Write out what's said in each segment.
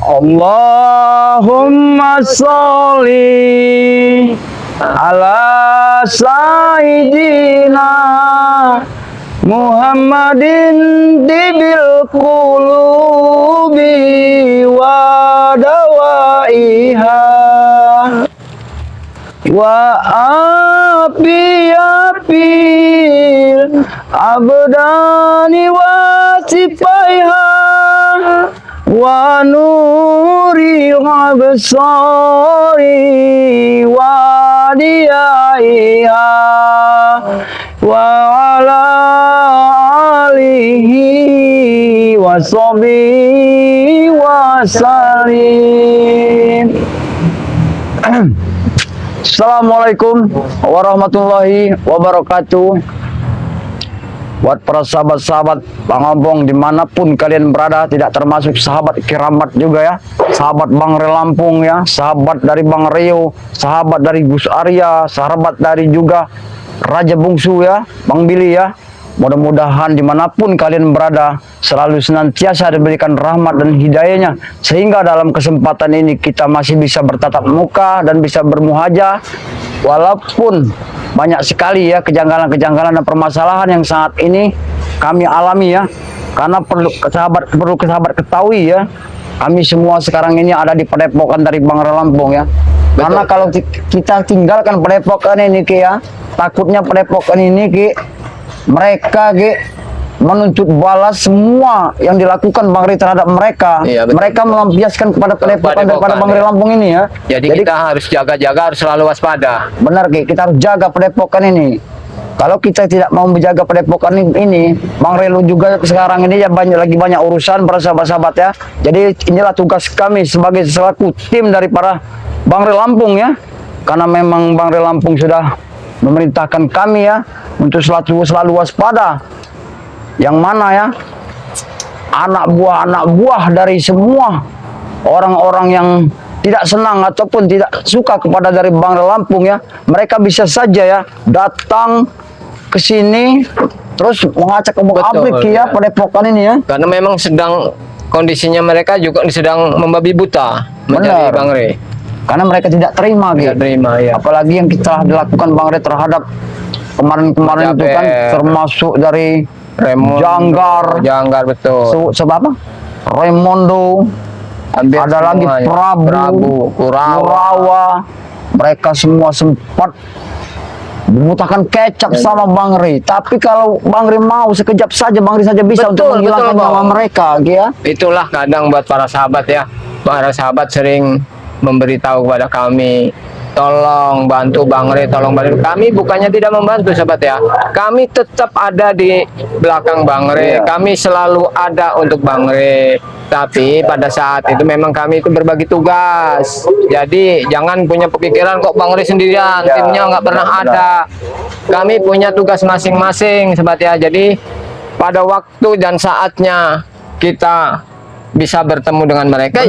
Allahumma sholli ala sayyidina Muhammadin tibil qulubi wa dawaiha wa api abdani wa sifaiha wa nuri absari wa diyaiha wa ala alihi wa sahbihi wa salim. Assalamualaikum warahmatullahi wabarakatuh. Buat para sahabat-sahabat Pangombong dimanapun kalian berada, tidak termasuk sahabat Kiramat juga ya, sahabat Bang Re Lampung ya, sahabat dari Bang Rio, sahabat dari Gus Arya, sahabat dari juga Raja Bungsu ya, Bang Billy ya. Mudah-mudahan dimanapun kalian berada selalu senantiasa diberikan rahmat dan hidayahnya, sehingga dalam kesempatan ini kita masih bisa bertatap muka dan bisa bermuhajah, walaupun banyak sekali ya kejanggalan-kejanggalan dan permasalahan yang saat ini kami alami ya. Karena perlu sahabat ketahui ya, kami semua sekarang ini ada di Padepokan dari Bang Re Lampung ya. Betul. Karena kalau kita tinggalkan Padepokan ini Ki ya, takutnya Padepokan ini Ki, mereka Ki menuntut balas semua yang dilakukan Bang Re terhadap mereka. Iya, mereka melampiaskan kepada Padepokan daripada Bang Re Lampung ini ya. Jadi kita harus jaga-jaga, harus selalu waspada. Benar Ki, kita harus jaga Padepokan ini. Kalau kita tidak mau menjaga Padepokan ini, Bang Re juga sekarang ini ya banyak urusan para sahabat-sahabat ya. Jadi inilah tugas kami sebagai selaku tim dari para Bang Re Lampung ya. Karena memang Bang Re Lampung sudah memerintahkan kami ya untuk selalu waspada. Yang mana ya, anak buah dari semua orang-orang yang tidak senang ataupun tidak suka kepada dari Bang Re Lampung ya, mereka bisa saja ya datang ke sini terus mengacak abrik ya Padepokan ini ya. Karena memang sedang kondisinya mereka juga sedang membabi buta mencari Bang Re. Karena mereka tidak terima gitu. Ya. Apalagi yang kita dilakukan Bang Re terhadap kemarin-kemarin itu kan, termasuk dari Janggar betul. Sebab apa? Raimondo, ada lagi Prabu, Kurawa. Mereka semua sempat memutahkan kecap sama Bang Re. Tapi kalau Bang Re mau sekejap saja, Bang Re saja bisa untuk menghilangkan nyawa mereka, ya. Itulah kadang buat para sahabat ya. Para sahabat sering memberitahu kepada kami, tolong bantu Bang Re, tolong bantu. Kami bukannya tidak membantu sahabat ya, kami tetap ada di belakang Bang Re, kami selalu ada untuk Bang Re. Tapi pada saat itu memang kami itu berbagi tugas. Jadi jangan punya pikiran kok Bang Re sendirian, timnya nggak pernah ada. Kami punya tugas masing-masing sahabat ya. Jadi pada waktu dan saatnya kita bisa bertemu dengan mereka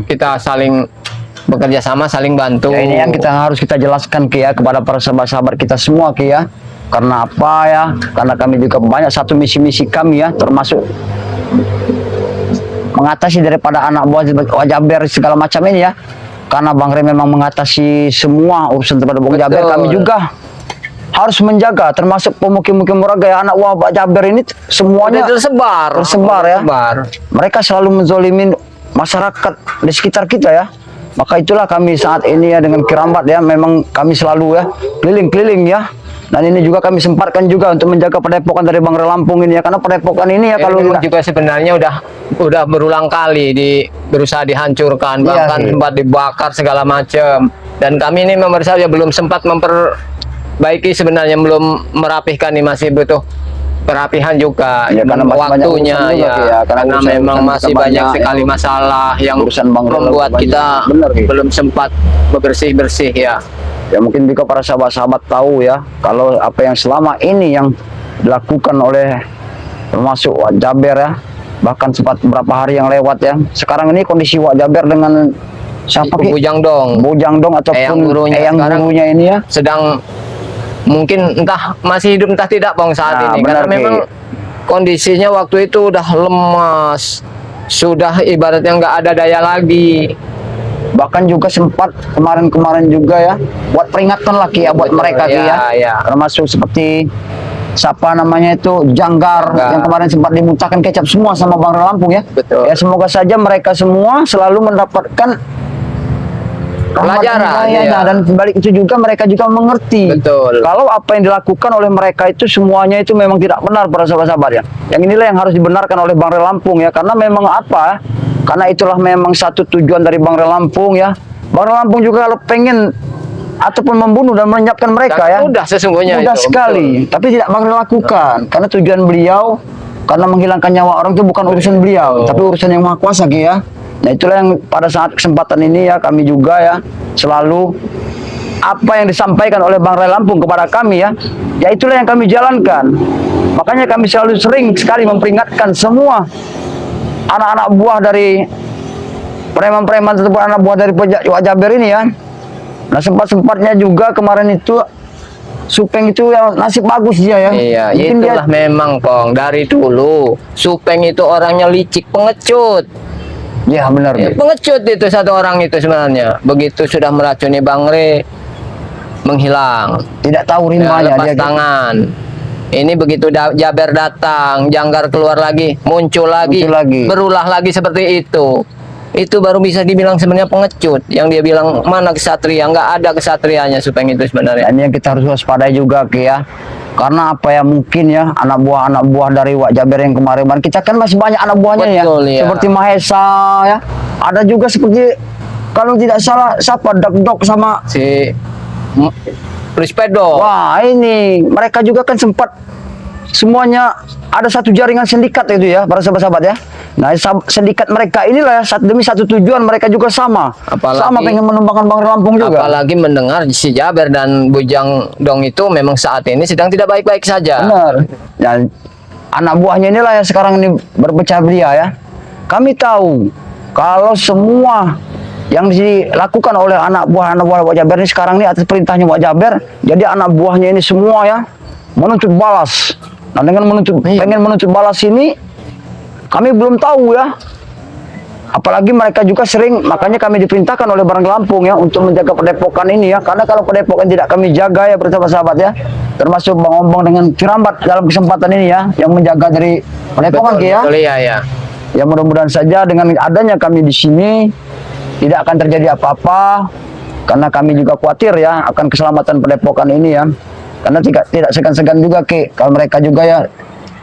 kita saling bekerja sama, saling bantu. Ya, ini yang harus kita jelaskan Ki ya kepada para sahabat-sahabat kita semua Ki ya. Karena apa ya? Karena kami juga banyak satu misi-misi kami ya, termasuk mengatasi daripada anak buah Jaber segala macam ini ya. Karena Bang Re memang mengatasi semua urusan daripada Bang Jaber, kami juga harus menjaga, termasuk pemukim-pemukim Moraga ya, anak buah Jaber ini semuanya tersebar ya. Mereka selalu menzolimin masyarakat di sekitar kita ya. Maka itulah kami saat ini ya dengan Kiramat ya, memang kami selalu ya keliling-keliling ya. Dan ini juga kami sempatkan juga untuk menjaga Padepokan dari Bang Re Lampung ini ya, karena Padepokan ini ya kalau juga sebenarnya udah berulang kali berusaha dihancurkan, bahkan sempat dibakar segala macam. Dan kami ini memang saja belum sempat memperbaiki, sebenarnya belum merapihkan, nih masih butuh perapihan juga ya, karena waktunya karena memang masih banyak sekali masalah yang membuat kita belum sempat bersih-bersih ya. Ya mungkin juga para sahabat-sahabat tahu ya, kalau apa yang selama ini yang dilakukan oleh termasuk Wak Jaber ya, bahkan sempat beberapa hari yang lewat ya. Sekarang ini kondisi Wak Jaber dengan siapa Bujang Dong ataupun Eyang gurunya ini ya sedang mungkin entah masih hidup entah tidak Bang saat ini, karena memang kondisinya waktu itu udah lemas, sudah ibaratnya nggak ada daya lagi. Bahkan juga sempat kemarin-kemarin juga ya buat peringatan lah Ki ya buat Betul, mereka Ki ya. ya. Termasuk seperti siapa namanya itu Janggar yang kemarin sempat dimuntahkan kecap semua sama Bang Lampung ya. Betul. Ya semoga saja mereka semua selalu mendapatkan Pelajaran, ya. iya. Dan balik itu juga mereka juga mengerti. Betul. Kalau apa yang dilakukan oleh mereka itu semuanya itu memang tidak benar para sahabat-sahabat ya. Yang inilah yang harus dibenarkan oleh Bang Lampung ya, karena memang apa? Karena itulah memang satu tujuan dari Bang Lampung ya. Bang Lampung juga kalau pengen ataupun membunuh dan melenyapkan mereka ya. Mudah sesungguhnya Mudah itu. sekali, tapi tidak bakal lakukan karena tujuan beliau karena menghilangkan nyawa orang itu bukan urusan beliau, tapi urusan yang maha kuasa Ki ya. Nah itulah yang pada saat kesempatan ini ya kami juga ya selalu apa yang disampaikan oleh Bang Ray Lampung kepada kami ya itulah yang kami jalankan. Makanya kami selalu sering sekali memperingatkan semua anak-anak buah dari preman-preman ataupun anak buah dari Wak Jaber ini ya. Nah sempat-sempatnya juga kemarin itu Supeng itu yang nasib bagus dia ya. Iya, Mungkin itulah memang Pong dari dulu Supeng itu orangnya licik, pengecut. Ya benar. Ya, pengecut itu satu orang itu sebenarnya. Begitu sudah meracuni Bang Re, menghilang. Tidak tahu Ya, rimanya lepas dia. tangan. Ini begitu Jaber datang, Janggar keluar lagi, muncul lagi, berulah lagi seperti itu. Itu baru bisa dibilang sebenarnya pengecut. Yang dia bilang mana kesatria, nggak ada kesatrianya Supeng itu sebenarnya. Ini yang kita harus waspadai juga Ki ya. Karena apa ya mungkin ya anak buah dari Wak Jaber yang kemarin kita kan masih banyak anak buahnya. Betul, ya. ya. Seperti Mahesa ya. Ada juga seperti kalau tidak salah siapa Dok sama Si Prispedo. wah ini mereka juga kan sempat semuanya ada satu jaringan sindikat itu ya para sahabat-sahabat ya. Nah sindikat mereka inilah demi satu tujuan mereka juga sama. Sama pengen menumbangkan Bang Lampung juga. Apalagi mendengar si Jaber dan Bujang Dong itu memang saat ini sedang tidak baik-baik saja. Benar. Dan anak buahnya inilah yang sekarang ini berpecah belia ya. Kami tahu kalau semua yang dilakukan oleh anak buah Wak Jaber ini sekarang ini atas perintahnya Wak Jaber, jadi anak buahnya ini semua ya menuntut balas. Nah dengan pengen menuntut balas ini kami belum tahu ya. Apalagi mereka juga sering, makanya kami diperintahkan oleh Bang Lampung ya untuk menjaga padepokan ini ya. Karena kalau padepokan tidak kami jaga ya sahabat-sahabat ya, termasuk Bang Ombong dengan Kirambat dalam kesempatan ini ya, yang menjaga dari padepokan ya. Betul ya. Ya mudah-mudahan saja dengan adanya kami di sini tidak akan terjadi apa-apa, karena kami juga khawatir ya akan keselamatan padepokan ini ya. Karena tidak segan-segan juga Ki, kalau mereka juga ya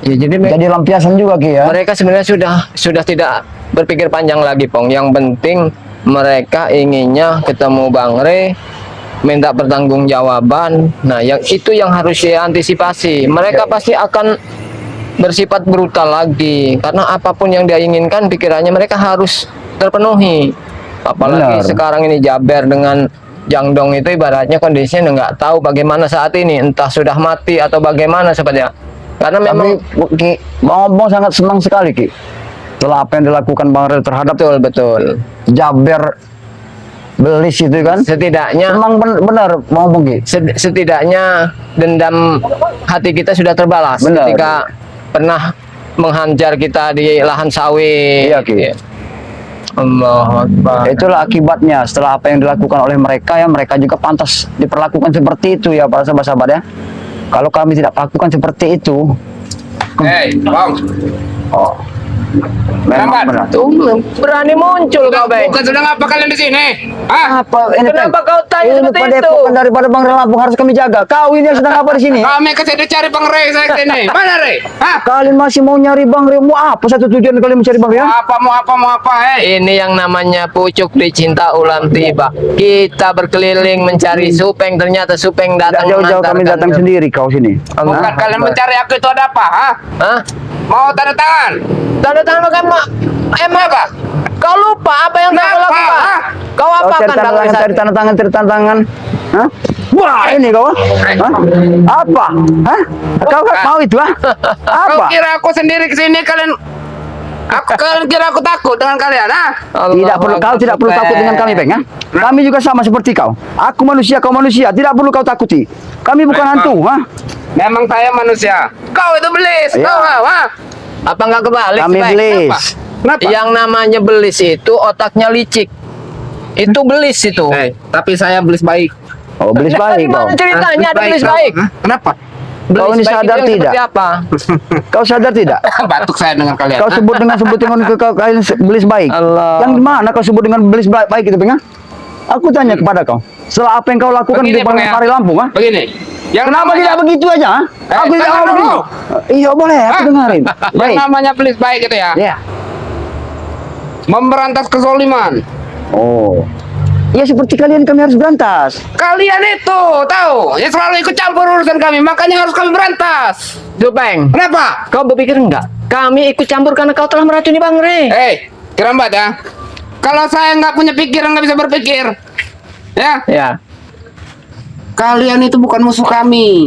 jadi lampiasan juga Ki ya. Mereka sebenarnya sudah tidak berpikir panjang lagi Pong. Yang penting mereka inginnya ketemu Bang Re, minta pertanggungjawaban. Nah, yang itu yang harus diantisipasi. Mereka pasti akan bersifat brutal lagi karena apapun yang dia inginkan pikirannya mereka harus terpenuhi. Apalagi sekarang ini Jaber dengan Jangdong itu ibaratnya kondisinya nggak tahu bagaimana saat ini, entah sudah mati atau bagaimana sepertinya. Karena memang Ki, Bang Ombong sangat senang sekali Ki setelah apa yang dilakukan Bang Rel terhadap betul Jaber Belis itu kan. Setidaknya memang benar Bang Ombong Ki. Setidaknya dendam hati kita sudah terbalas ketika pernah menghajar kita di lahan sawit. Iya Ki. Allah Akbar. Itulah akibatnya setelah apa yang dilakukan oleh mereka ya, mereka juga pantas diperlakukan seperti itu ya para sahabat-sahabat ya. Kalau kami tidak lakukan seperti itu, Bang. oh, memang benar. Tuh berani muncul kau Bang. Bukan sedang apa kalian di sini? Hah? Apa ini? Kenapa kau tanya ini seperti itu? padepokan daripada Bang Lampung harus kami jaga. Kau ini yang sedang apa di sini? Kami kesini cari Bang Rey saya kesini. Mana Rey? Hah? Kalian masih mau nyari Bang Rey? Mau apa satu tujuan kalian mencari Bang Rey? Mau apa? Ini yang namanya pucuk dicinta ulam tiba. Kita berkeliling mencari Supeng, ternyata Supeng datang Jauh-jauh kami datang sendiri kau sini. Bukan kalian mencari aku itu ada apa? Hah? Hah? Mau tanda tangan? Tanda tangan kan emang Apa? kau lupa apa yang kau Kenapa? lakukan? Hah? Kau Kau apa cari kan tanda tangan, cari tanda tangan. Hah? Wah ini kau? Hah? Apa? Hah? Kau mau itu ah? Kau Apa? kira aku sendiri kesini kalian? Kalian kira aku takut dengan kalian? Hah? Tidak perlu, kau tidak perlu takut dengan kami, Peng. Kami juga sama seperti kau. Aku manusia, kau manusia. Tidak perlu kau takuti. Kami bukan hantu, ha? Memang saya manusia. Kau itu belis. Iya. Kau, ha? Apa nggak kebalik? Kami Bang? belis. Kenapa? Yang namanya belis itu otaknya licik. Itu belis itu. Tapi saya belis baik. Oh, belis baik kau. Gimana ceritanya ada belis baik? Hah? Kenapa? Kau ini Belis baik sadar itu yang tidak? seperti apa? Kau sadar tidak? Batuk saya dengan kalian. Kau sebut dengan kalian belis baik. Allah. Yang mana kau sebut dengan belis baik itu, Bang? Aku tanya kepada kau, setelah apa yang kau lakukan Begini, di Bang, ya. Pari Lampung, ha? Begini. Yang Kenapa namanya- tidak begitu aja? Ha? Aku tidak dengar mau dulu. begitu. Iya boleh, aku Hah? dengarin. Yang Baik. namanya belis baik itu ya. Ya. Memberantas kezoliman. Oh. Ya seperti kalian kami harus berantas. Kalian itu tahu, ya selalu ikut campur urusan kami, makanya harus kami berantas. Tuh, Bang. Kenapa? Kau berpikir enggak? Kami ikut campur karena kau telah meracuni Bang Re. Kerambat ya. Kalau saya nggak punya pikiran, nggak bisa berpikir, ya. Ya. Kalian itu bukan musuh kami.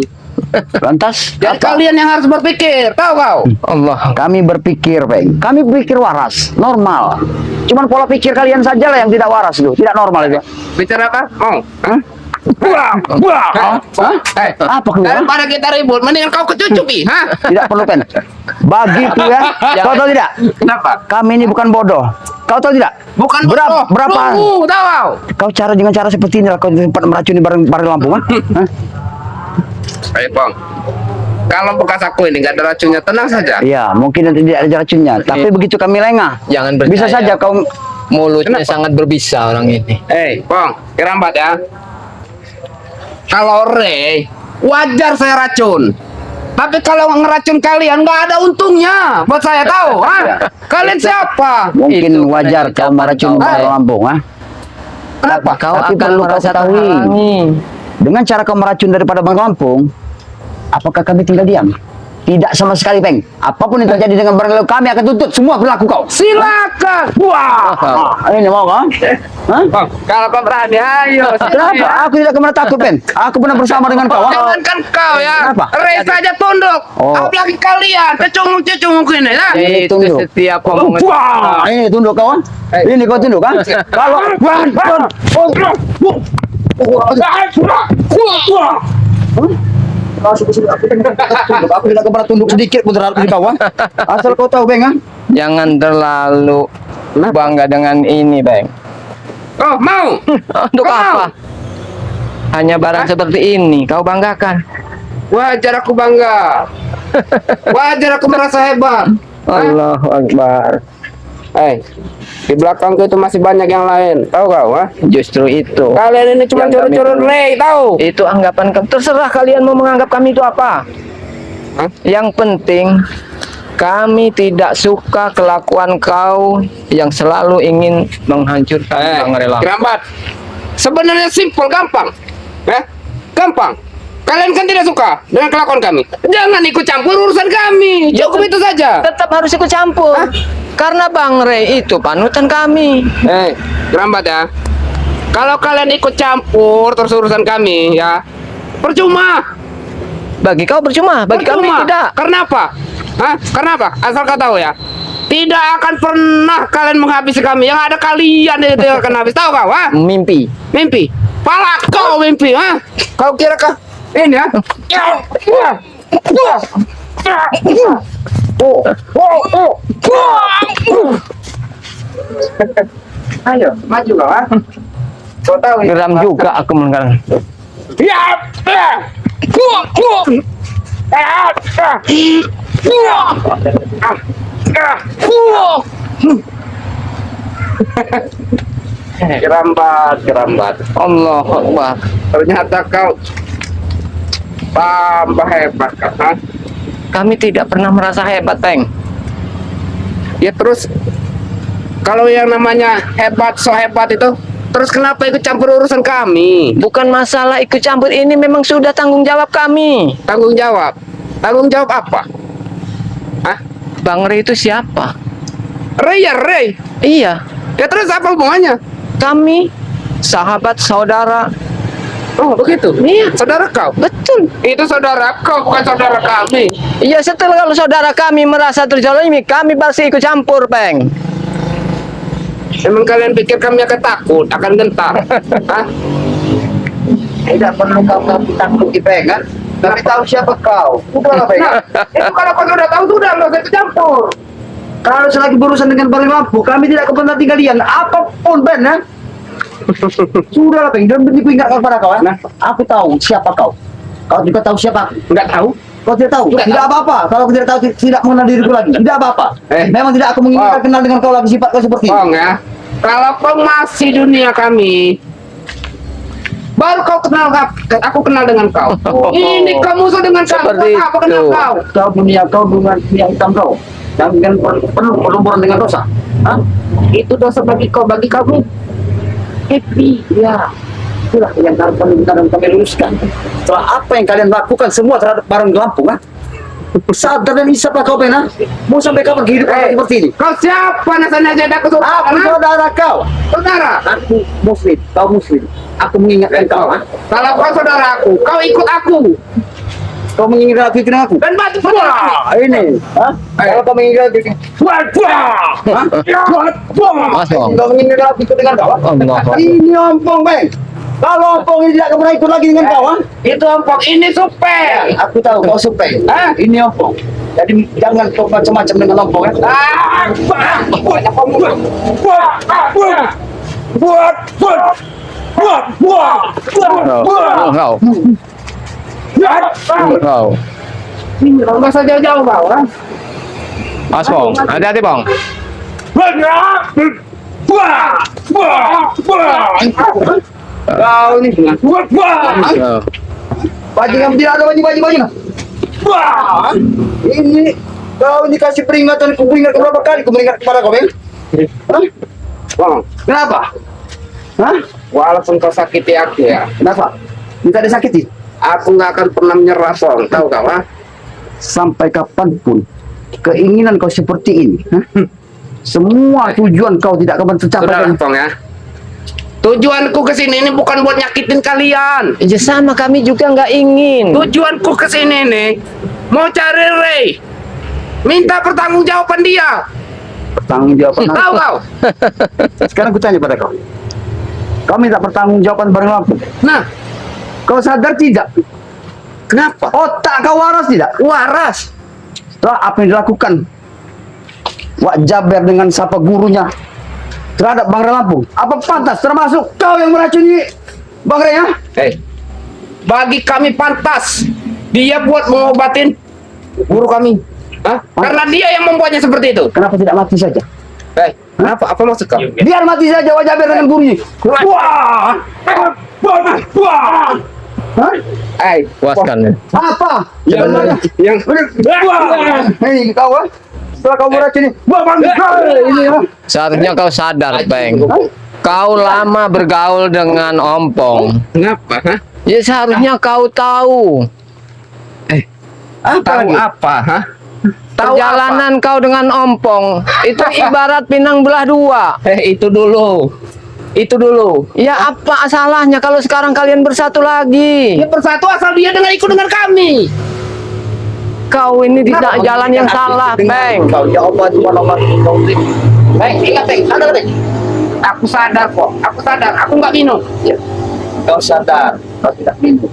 Lantas, Jadi kalian yang harus berpikir, tahu kau? Allah. kami berpikir, Bang. Kami berpikir waras, normal. Cuman pola pikir kalian saja lah yang tidak waras itu, tidak normal itu. Bicara apa? Oh, Hah? Wah, Hah? Apa keluar? Daripada kita ribut, mendingan kau kecucupi, hah? Tidak perlu pen. Bagiku ya, kau tahu tidak? Kenapa? Kami ini bukan bodoh. Kau tahu tidak? Bukan berapa? bodoh. Berapa? Tunggu, tahu kau? Kau cara dengan cara seperti ini lah kau sempat meracuni bareng Lampung, ha? Hah? Bang. Kalau bekas aku ini nggak ada racunnya, tenang saja. Iya, mungkin nanti tidak ada racunnya. Tapi begitu kami lengah, Jangan percaya. bisa saja kau Mulutnya Kenapa? sangat berbisa orang ini. Bang, kerambat ya. Kalau Ray, wajar saya racun. Tapi kalau ngeracun kalian nggak ada untungnya buat saya tahu, ha? Kalian siapa? mungkin Itu wajar karena kau meracuni kau- bareng Lampung, ha? Kenapa? Kau Tapi akan perlu kau merasa ketahui. terhalangi. Dengan cara kau meracun daripada Bang Lampung, apakah kami tinggal diam? Tidak sama sekali, Peng. Apapun yang terjadi dengan barang kami akan tuntut semua perilaku kau. Silakan. Wah, ini mau kau? Hah? Bang, kalau kau berani, ayo. Kenapa? Aku tidak pernah takut, Peng. Aku pernah bersama dengan kau. ha? Jangankan kau ya, Kenapa? Ray saja tunduk. Oh. Apalagi kalian, cecung ini, ya. Ini Itu tunduk. setiap omongan. Wah, ini tunduk kau, ha? Ini kau tunduk, kan? Kalau aku tidak pernah tunduk sedikit pun terhadap di bawah. Asal kau tahu, Beng, ha? Jangan terlalu bangga dengan ini, Bang. Oh, mau? Untuk Kau apa? mau? Hanya barang seperti ini kau banggakan. Wajar aku bangga. Wajar aku merasa hebat. Allahu Akbar. Di belakangku itu masih banyak yang lain. Tahu kau, ha? Justru itu. Kalian ini cuma Yang kami curi-curi tahu. Ray, tahu? Itu anggapan kamu. Terserah kalian mau menganggap kami itu apa. Hah? Yang penting kami tidak suka kelakuan kau yang selalu ingin menghancurkan Bang Rela. Kerambat. Sebenarnya simpel, gampang. Gampang. Kalian kan tidak suka dengan kelakuan kami. Jangan ikut campur urusan kami. Cukup itu saja. Tetap harus ikut campur. Karena Bang Rey itu panutan kami. Kerambat ya. Kalau kalian ikut campur terus urusan kami, ya percuma. Bagi kau percuma, bagi kami Percuma. tidak. Karena apa? Karena apa? Asal kau tahu ya. Tidak akan pernah kalian menghabisi kami. Yang ada kalian itu yang akan habis. Tahu kau, ha? Mimpi. Mimpi. Pala kau mimpi, ha? Kau kira kah? Ini ya? Ayo, maju kau, ha? Kau tahu ya? Geram juga aku mendengar. Kerambat. Allahu Akbar. Ternyata kau tambah hebat, ha? Kami tidak pernah merasa hebat, Peng. Ya terus, kalau yang namanya hebat, so hebat itu, terus kenapa ikut campur urusan kami? Bukan masalah ikut campur, ini memang sudah tanggung jawab kami. Tanggung jawab. Tanggung jawab apa? Hah? Bang Rey itu siapa? Ray ya, Ray. Iya, Ya terus apa hubungannya? kami sahabat saudara. Oh begitu? Iya. Saudara kau? Betul. Itu saudara kau, bukan saudara kami. Iya, setelah kalau saudara kami merasa terzalimi, kami pasti ikut campur, Peng. Emang kalian pikir kami akan takut, akan gentar? Hah? Tidak perlu kau takut, Peng, kan? Kami tahu siapa kau. Udahlah, Peng. Nah, itu kalau kau sudah tahu, sudah nggak usah ikut campur. Kalau selagi berurusan dengan barang lampu, kami tidak kepentingan kalian. Apapun, Ben, ya. Sudah lah, Peng. Jangan berhenti ingat kepada kau, ya. Nah. Aku tahu siapa kau. Kau juga tahu siapa aku. Enggak tahu. Kau tidak tahu? Tidak Tidak tahu. apa-apa. Kalau aku tidak tahu, tidak mengenal diriku lagi. Tidak apa-apa. Memang tidak aku menginginkan Oh. kenal dengan kau lagi sifat kau seperti ini. Bang ya, kalau kau masih dunia kami, baru kau kenal aku kenal dengan kau. Ini kau musuh dengan kau. Seperti Apa kenal itu. kau? Kau dunia kau dengan dunia hitam kau. Jangan penuh pelumpuran dengan dosa. Hah? Itu dosa bagi kau, bagi kamu. Happy, ya. Itulah yang kami luruskan. Setelah apa yang kalian lakukan semua terhadap barang Lampung, ha? Sadar dan insaflah kau, Ben, ha? Mau sampai kapan kehidupan seperti ini? Kau siapa nasanya jadi aku Aku saudara kau. saudara. Aku muslim, kau muslim. Aku mengingatkan kau, ha? Kalau kau saudara aku, kau ikut aku. Kau menginginkan aku dengan aku. Dan batu pada kami. Ini, ha? Kalau kau menginginkan aku, Mas Bong. kau menginginkan aku ikut dengan kau, ha? Allah. Ini ompong, Ben. Kalau ompong ini tidak pernah ikut lagi dengan kau, ha? Itu ompong, ini supel. Aku tahu kau suka. Hah? Ini ompong. Jadi jangan kau macam-macam dengan ompong, ya? Banyak kamu. Kau. Kau. Nggak usah jauh-jauh kau, kan? Mas Bong, hati-hati Bong. Kau ini dengan Oh. bajingan tidak ada bajingan. Ini kau ini kasih peringatan, aku ingat berapa kali aku mengingat kepada kau, Ben? Hah? Bang, Kenapa? Hah? walaupun kau sakiti aku ya, Kenapa? Minta disakiti? aku nggak akan pernah menyerah, Bang. Tahu kau, ha? Sampai kapanpun keinginan kau seperti ini, hah? Semua tujuan kau tidak akan tercapai. Sudah, Bang ya. Tujuanku ke sini ini bukan buat nyakitin kalian. Ya sama kami juga nggak ingin. Tujuanku ke sini nih mau cari Ray. Minta pertanggungjawaban dia. Bertanggung jawab. Tahu kau? Sekarang aku tanya pada kau. Kau minta pertanggungjawaban bareng Lampung. Nah, Kau sadar tidak? kenapa? Otak kau waras tidak? Waras. Setelah apa yang dilakukan Wak Jaber dengan siapa gurunya terhadap Bang Ray Lampung, apa pantas termasuk kau yang meracuni Bang Ray, ya? Bagi kami pantas dia buat mengobatin guru kami. Hah? Karena dia yang membuatnya seperti itu. Kenapa tidak mati saja? Kenapa? Apa maksud kau? Biar mati saja Wak Jaber dengan gurunya. Wah! Hah? Puaskan ya. Apa? Yang Hei kau, ah. Setelah kau meracuni Bang Ray ini, ya. Seharusnya kau sadar, Peng. Kau lama bergaul dengan Ompong. kenapa? Hah? Ya seharusnya kau tahu Apa Tahu lagi? apa? Hah? Tahu perjalanan kau dengan Ompong itu ibarat pinang belah dua. Itu dulu. Itu dulu. Ya apa salahnya kalau sekarang kalian bersatu lagi? Dia bersatu asal dia dengan ikut dengan kami. Kau ini di Kenapa jalan yang salah, Peng. Kau ya Allah, Tuhan Allah, kau beri. Ingat, sadar, Aku sadar kok. Aku sadar. Aku nggak minum. Kau sadar, kau tidak minum.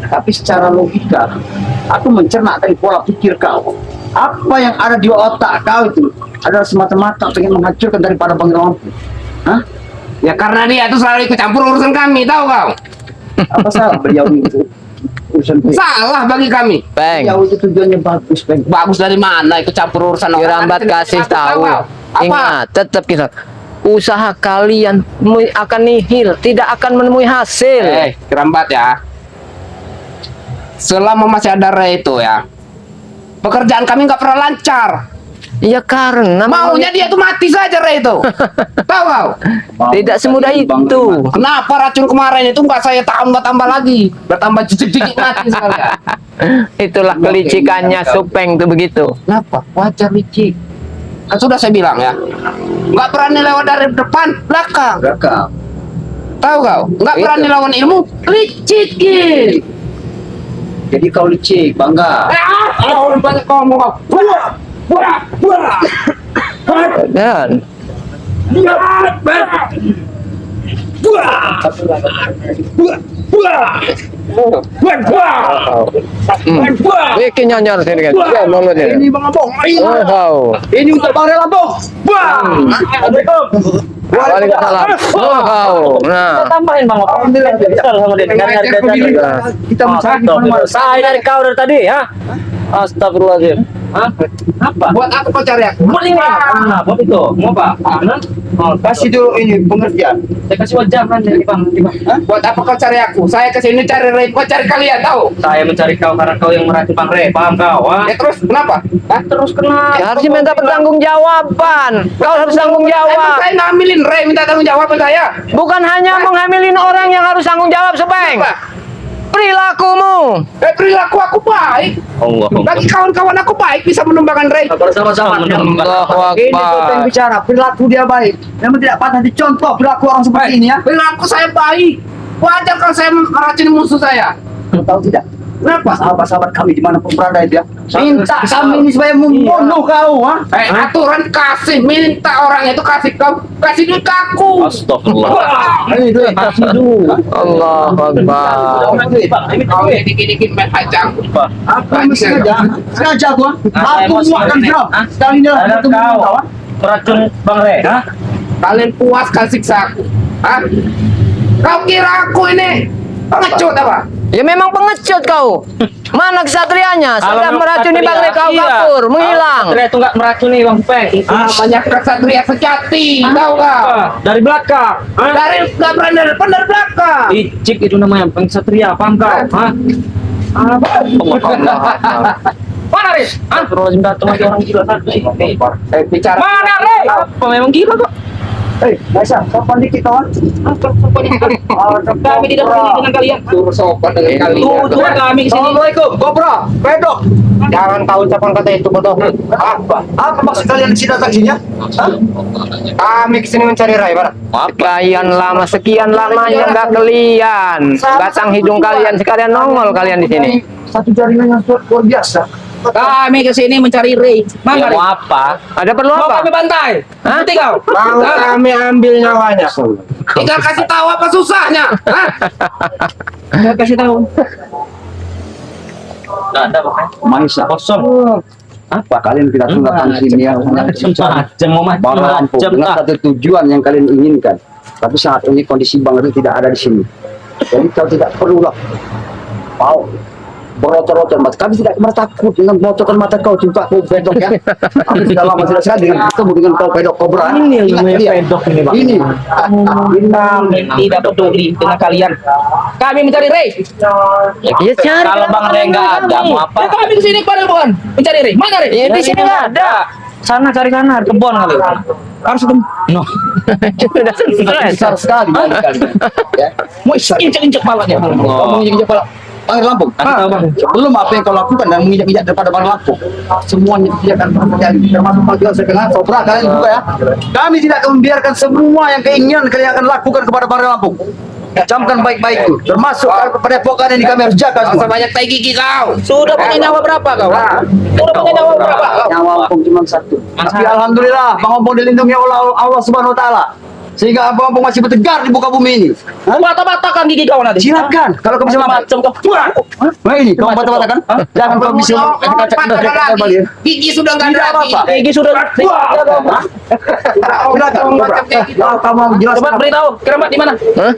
Tapi secara logika, aku mencerna dari pola pikir kau. Apa yang ada di otak kau itu adalah semata-mata pengen menghancurkan daripada Bang Ray Lampung. Hah? Ya karena dia itu selalu ikut campur urusan kami, tahu kau? Apa salah beliau itu? Urusan beliau. Salah bagi kami. Peng, Beliau itu tujuannya bagus, Bang. Bagus dari mana ikut campur urusan Kirambat Anda kasih tidak tahu. kau. Apa? Ingat, tetap kita usaha kalian akan nihil, tidak akan menemui hasil. Kirambat ya. Selama masih ada Ray itu ya, pekerjaan kami nggak pernah lancar. Ya karena Maunya dia tuh mati saja Ray itu. Tahu kau? tidak semudah itu. Kenapa racun kemarin itu nggak saya tambah-tambah lagi? Bertambah jijik-jijik mati sekalian. Itulah kelicikannya Supeng tuh begitu. Kenapa? Wajar licik. Kan sudah saya bilang ya, nggak berani lewat dari depan, belakang. Belakang. Tahu kau? Nggak berani lawan ilmu, licikin. Jadi kau licik, bangga. Banyak ngomong kau. Dan Bikin nyanyar sini kan. Ya, mulutnya. Ini Bang Abong. Oh, Ini untuk Bang Rel Abong. Waalaikumsalam. Oh, nah. Tambahin Bang, alhamdulillah besar sama dia. Kita mencari Saya dari kau dari tadi ya. Astagfirullahaladzim. Hah? Apa? Buat apa kau cari aku? Buat ini. Nah, buat itu. Mau apa? kasih dulu ini pengertian. Saya kasih wajah kan dari Bang. Buat apa kau cari aku? Saya kesini cari Ray, kau cari kalian tahu? Saya mencari kau karena kau yang meracun Bang Re. Paham kau? Ya terus kenapa? Hah? Terus kena. Ya, harus minta pertanggungjawaban. Kau harus tanggung Emang jawab. saya ngambilin Ray minta tanggung jawab ke saya. Bukan hanya menghamilin orang yang harus tanggung jawab, Sebeng. Apa? Perilakumu. Perilaku aku baik. Allah. Bagi kawan-kawan aku baik bisa menumbangkan Ray. Bersama-sama. Allahu Ini kau Akbar. bicara perilaku dia baik. Memang tidak patah dicontoh perilaku orang seperti ini ya. Perilaku saya baik. Wajar kalau saya meracuni musuh saya. Tahu tidak? Kenapa? Sahabat-sahabat kami dimanapun berada itu ya. Minta kami ini supaya membunuh kau, ha? Aturan kasih minta orang itu kasih kau kasih duit ke aku. Astagfirullah. Ini duit kasih dulu. Allahu Akbar. Kau yang dikit-dikit main hajang. Apa yang sengaja? Sengaja gua. Aku muatkan drum. Sekali ini lah Ada ketemu kau. kau, ha? Meracun Bang Re. Hah? Kalian puas kan siksa aku? Hah? Kau kira aku ini pengecut apa? Ya memang pengecut kau. Mana kesatrianya? Sudah meracuni Bang Re, kau kabur, menghilang. Satria itu nggak meracuni Bang Peng. Itu namanya kesatria sejati, tahu gak? Dari belakang. Hah? Dari nggak berani dari depan dari belakang. Icik itu namanya Satria, paham kau? Hah? Mana Riz? Astagfirullahaladzim, datang lagi orang gila satu sih. Bicara. Mana Riz? Apa memang gila kok? Aisyah, sopan dikit kawan. Kami tidak peduli dengan kalian. Suruh sopan dengan kalian. Tuh kami kesini. Assalamualaikum, Gobra, Pedok. Jangan kau ucapkan kata itu bodoh. Apa? Apa maksud kalian di sini datang sini ya? Hah? Kami kesini mencari Ray, Pak. Sekian lamanya nggak kalian. Batang hidung kalian sekalian nongol kalian di sini. Satu jaringan yang luar biasa. Kami kesini mencari Ray. Mana Ray? Mau apa? Ada perlu Mau apa? kami bantai. Hah? Nanti kau. Mau kami ambil nyawanya. Tinggal kasih tahu apa susahnya. Hah? Saya kasih tahu. Nggak ada Bang. Maisa. Kosong. Apa kalian tidak datang sini ya? Macam mau Bang Lampung dengan satu tujuan yang kalian inginkan. Tapi saat ini kondisi Bang Ri tidak ada di sini. Jadi kau tidak perlulah mau berotor-otor mata. Kami tidak pernah takut dengan bocoran mata kau, cuma kau pedok ya. Aku tidak lama tidak sekali dengan ketemu dengan kau pedok kobra. Ini yang Ingat namanya dia. pedok ini Bang. Ini. Kami tidak peduli dengan kalian. Kami mencari Ray. Ya cari. Kalau Bang Ray nggak ada, mau apa? Kami kesini pada bukan mencari Ray. Mana Ray? Ya, di sini nggak ada. Sana cari sana, kebon kali. Harus ketemu. No. Sudah stres. Besar sekali Bang kalian. Ya. Mau injek-injek palanya. Ngomong injak kepala. Bang Lampung, belum apa yang kau lakukan dan menginjak-injak daripada Bang Lampung. Semuanya tidak akan terjadi, termasuk panggilan sekarang Sobra kalian juga ya. Kami tidak akan membiarkan semua yang keinginan kalian akan lakukan kepada Bang Lampung. Camkan baik-baik itu, termasuk padepokan ini kami harus jaga semua. Banyak tai gigi kau. Sudah punya nyawa berapa kau? Sudah punya nyawa berapa kau? Nyawa Lampung cuma satu. Tapi alhamdulillah Bang Lampung dilindungi oleh Allah Subhanahu Wa Taala. Sehingga Bang Lampung masih bertegar di muka bumi ini. Bata-batakan gigi kau nanti. Silakan, kalau kau bisa makan. Macam kau. Nah ini, kau bata-batakan. Jangan kau bisa kaca kembali. Gigi sudah nggak ada lagi. Gigi sudah. Silakan. Kamu jelas. Coba beritahu, keramat di mana? Hah?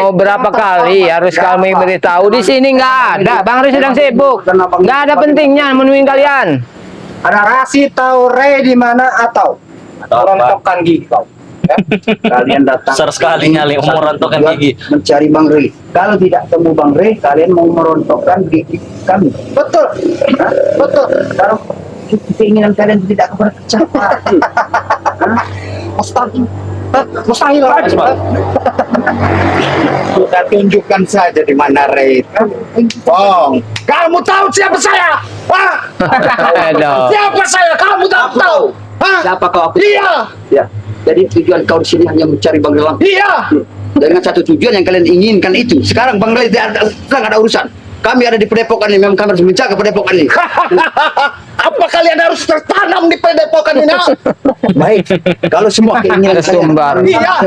Mau berapa kali harus kami beritahu di sini nggak ada. Bang Ri sedang sibuk. Nggak ada pentingnya menemuin kalian. Ada Rasi tahu Ray di mana atau rontokan gigi kau. Kalian datang Besar sekali nyali umur rontokan gigi. mencari Bang Ri. Kalau tidak temu Bang Ri, kalian mau merontokkan gigi kami. Betul. Hah? Betul. Kalau keinginan kalian tidak akan tercapai. Hah? Mustahil. Mustahil. Sudah tunjukkan saja di mana Ri. Bong. Kamu tahu siapa saya? Hah? Aduh. Siapa saya? Kamu tahu? Hah? Siapa kau? Iya. Ya. Jadi tujuan kau di sini hanya mencari Bang Ri. Iya. Dengan satu tujuan yang kalian inginkan itu. Sekarang Bang Ri tidak ada urusan. Kami ada di padepokan ini, memang kami harus menjaga padepokan ini. Apa kalian harus tertanam di padepokan ini? Baik, kalau semua keinginan Sumbar. Iya.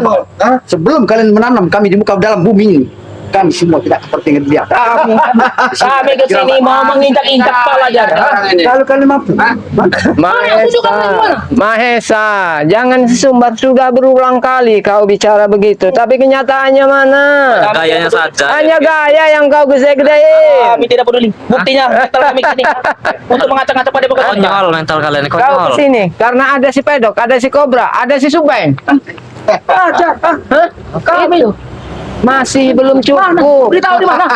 sebelum kalian menanam kami di muka dalam bumi ini, kami semua tidak seperti dia. Kami ke sini mau menginjak-injak kepala aja. Kalau kalian mampu, Mahesa, jangan sesumbar, sudah berulang kali kau bicara begitu. Tapi kenyataannya mana? Gayanya saja. Hanya gaya yang kau gede-gedein. Kami tidak peduli. Buktinya mental kami kesini untuk mengacak-ngacak pada bukan. Konyol mental kalian, Kau konyol. kesini karena ada si Pedok, ada si Kobra, ada si Subeng. Kami masih belum cukup. Beritahu di mana?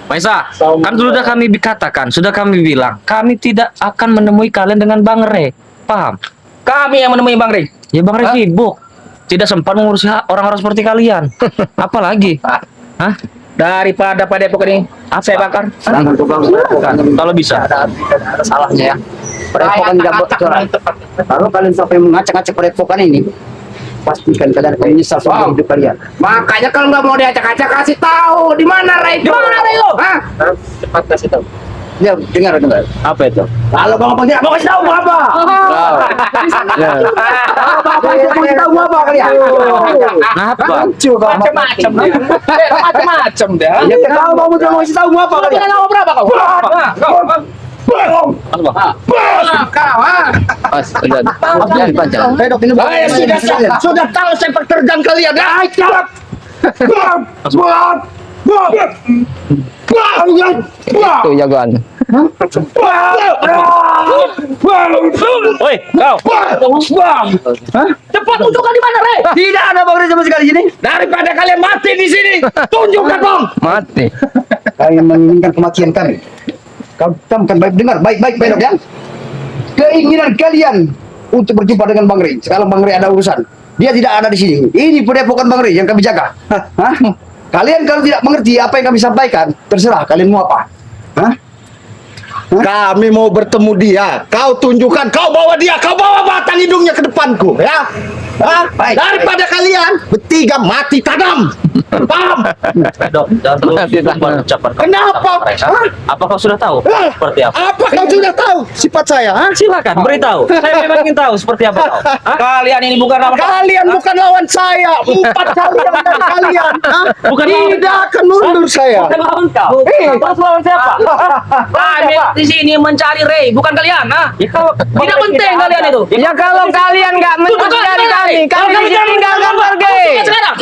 Maisa, kan dulu sudah kami katakan, sudah kami bilang, kami tidak akan menemui kalian dengan Bang Re. Paham? Kami yang menemui Bang Rey. Ya Bang Re sibuk. Tidak sempat mengurusi orang-orang seperti kalian. Apalagi? Hah? Daripada padepokan ini saya bakar. Kalau bisa. ada salahnya ya. Padepokan tidak bocor. Kalau kalian sampai mengacak-acak padepokan ini, pastikan kalian akan menyesal seumur hidup kalian. Makanya kalau nggak mau diacak-acak kasih tahu di mana Ray. Di mana Ray lo? Hah? Cepat kasih tahu. Ya, dengar. Apa itu? Kalau bang tidak mau kasih tahu mau apa? Apa itu mau tahu mau apa kalian? Apa? Macam-macam dia. Macam-macam dia. Ya kalau mau kasih tahu mau apa Kau kalian? dengan nama berapa kau? Kau, ah. Jangan panjang. Pedok ini Sudah tahu sepak terjang kalian. Itu jagoan. Woi, kau. Cepat tunjukkan di mana, Rey? tidak ada bang Reza sama sekali di sini. Daripada kalian mati di sini, tunjukkan dong. Mati. Kalian menginginkan kematian kami. Kamu kan baik-baik Pedok ya. Keinginan kalian untuk berjumpa dengan Bang Rey. Sekarang Bang Rey ada urusan. Dia tidak ada di sini. Ini padepokan Bang Rey yang kami jaga. Hah? Kalian kalau tidak mengerti apa yang kami sampaikan, terserah kalian mau apa. Hah? Kami mau bertemu dia. Kau tunjukkan, kau bawa dia, kau bawa batang hidungnya ke depanku, ya. Hah? Baik. Daripada kalian bertiga mati tadam. Paham? Pedok, jangan terlalu Mati sungguh ucapan. Kenapa? Hah? Apa kau sudah tahu? Hah? Seperti apa? Apa kau sudah tahu sifat saya? Hah? Silakan, beritahu. Saya memang ingin tahu seperti apa kau. Hah? Kalian ini bukan nama Kalian bukan lawan saya. 4 kalian dari kalian. Hah? Bukan tidak akan mundur saya. Bukan lawan kau. Terus lawan siapa? Kami di sini mencari Rey, bukan kalian. Tidak penting kalian itu. Ya kalau kalian nggak mencari kami, kami tinggalkan pergi. Sekarang.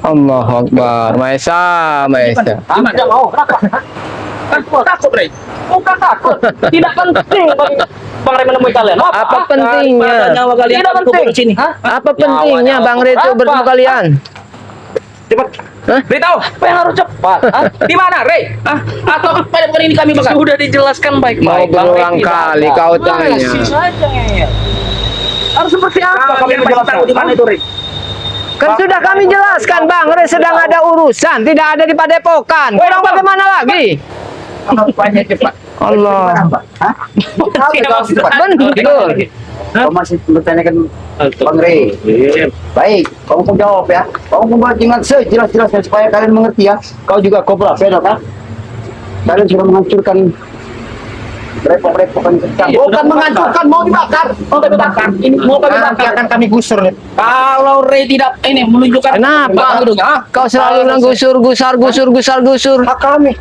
Allahu Akbar. Maesa. Tidak mau. Kenapa? Takut, Rey. Bukan takut. Tidak penting Bang Rey menemui kalian. Apa pentingnya? Daripada nyawa kalian Tidak penting. di sini. Apa pentingnya Bang Rey itu bertemu kalian? Cepat. Beritahu, apa yang harus cepat? Di mana, Rey? Atau pada bukan ini kami bakar? Sudah dijelaskan Mau baik-baik. berulang kali kau tanya. Harus seperti apa? Kalian pasti tahu di mana itu, Rey? Kan sudah kami jelaskan Bang Rey sedang ada urusan, tidak ada di padepokan. Kurang bagaimana lagi? Banyak cepat. Allah. Betul. Kau masih bertanyakan Bang Rey. Baik, kamu pun jawab ya. Kamu pun buat dengan sejelas-jelasnya supaya kalian mengerti ya. Kau juga Kobra, Pedok ya. Kalian sudah menghancurkan padepokan kecang. Bukan menghancurkan, mau dibakar. Mau kami bakar. Ini mau kami Nanti bakar. akan kami gusur nih. Kalau Rey tidak ini menunjukkan Kenapa? batang hidungnya, Kau selalu gusur. Hak kami.